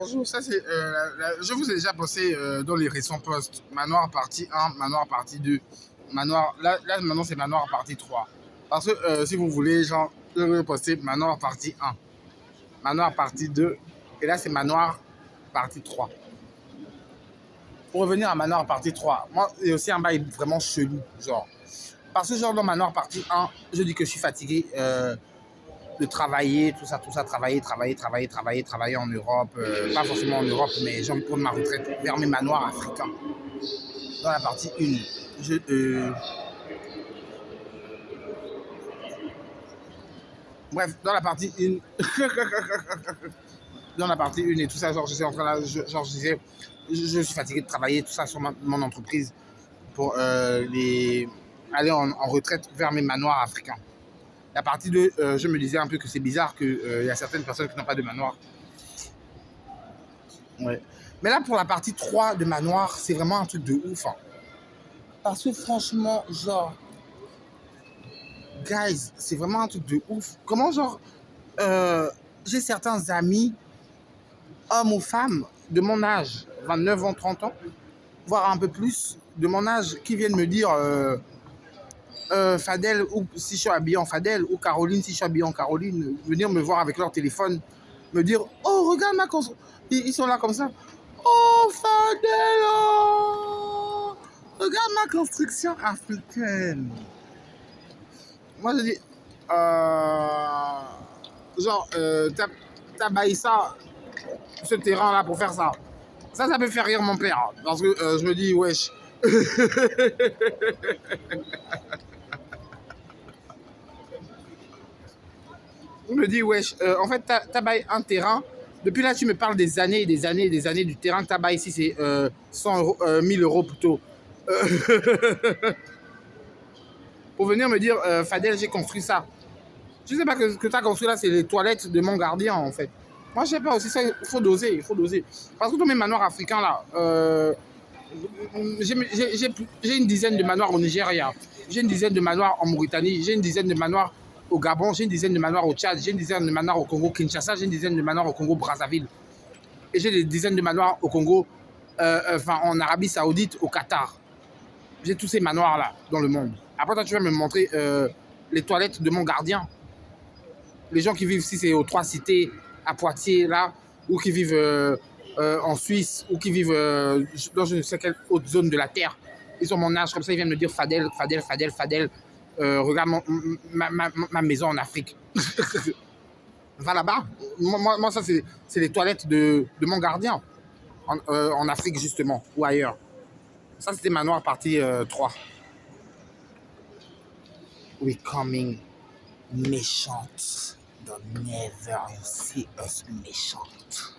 Bonjour, ça c'est. Je vous ai déjà posté dans les récents posts Manoir partie 1, Manoir partie 2. Manoir, là maintenant c'est Manoir partie 3. Parce que si vous voulez, genre, je vais poster Manoir partie 1, Manoir partie 2, et là c'est Manoir partie 3. Pour revenir à Manoir partie 3, moi, il y a aussi un bail vraiment chelou, genre. Parce que, genre, dans Manoir partie 1, je dis que je suis fatigué de travailler, tout ça, travailler en Europe, pas forcément en Europe, mais j'ai envie de prendre ma retraite vers mes manoirs africains. Dans la partie 1, je, bref, dans la partie 1, dans la partie 1 et tout ça, genre, je suis en train là, genre, je disais, je suis fatigué de travailler, tout ça sur mon entreprise pour aller en retraite vers mes manoirs africains. La partie 2, je me disais un peu que c'est bizarre qu'il y a certaines personnes qui n'ont pas de manoir. Ouais. Mais là, pour la partie 3 de manoir, c'est vraiment un truc de ouf. Hein. Parce que franchement, genre, guys, c'est vraiment un truc de ouf. Comment, genre, j'ai certains amis, hommes ou femmes, de mon âge, 29 ans, 30 ans, voire un peu plus, de mon âge, qui viennent me dire Fadel, ou si je suis habillé en Fadel, ou Caroline, si je suis habillé en Caroline, venir me voir avec leur téléphone, me dire oh, regarde ma construction. Ils sont là comme ça. Oh, Fadel, oh, regarde ma construction africaine. Moi, je dis, genre, t'as baillé ça, ce terrain-là pour faire ça. Ça peut faire rire mon père. Parce que je me dis, wesh. Je me dis, wesh, en fait, t'as baillé un terrain. Depuis là, tu me parles des années et des années et des années du terrain que t'as baillé ici, c'est 100 euros, 1000 euros plutôt. Pour venir me dire, Fadel, j'ai construit ça. Je sais pas que ce que tu as construit là, c'est les toilettes de mon gardien en fait. Moi, je sais pas aussi ça, il faut doser, il faut doser. Parce que dans mes manoirs africains là, j'ai une dizaine de manoirs au Nigeria, j'ai une dizaine de manoirs en Mauritanie, j'ai une dizaine de manoirs au Gabon, j'ai une dizaine de manoirs au Tchad, j'ai une dizaine de manoirs au Congo Kinshasa, j'ai une dizaine de manoirs au Congo Brazzaville. Et j'ai des dizaines de manoirs au Congo, en Arabie Saoudite, au Qatar. J'ai tous ces manoirs là dans le monde. Après, toi, tu vas me montrer les toilettes de mon gardien. Les gens qui vivent ici, c'est aux Trois Cités, à Poitiers, là, ou qui vivent en Suisse, ou qui vivent dans je ne sais quelle autre zone de la Terre. Ils ont mon âge, comme ça, ils viennent me dire Fadel, Fadel, Fadel, Fadel, regarde ma maison en Afrique. Va là-bas. Moi ça, c'est les toilettes de mon gardien, en Afrique, justement, ou ailleurs. Ça, c'était Manoir partie 3. We coming méchante. Don't never see us méchante.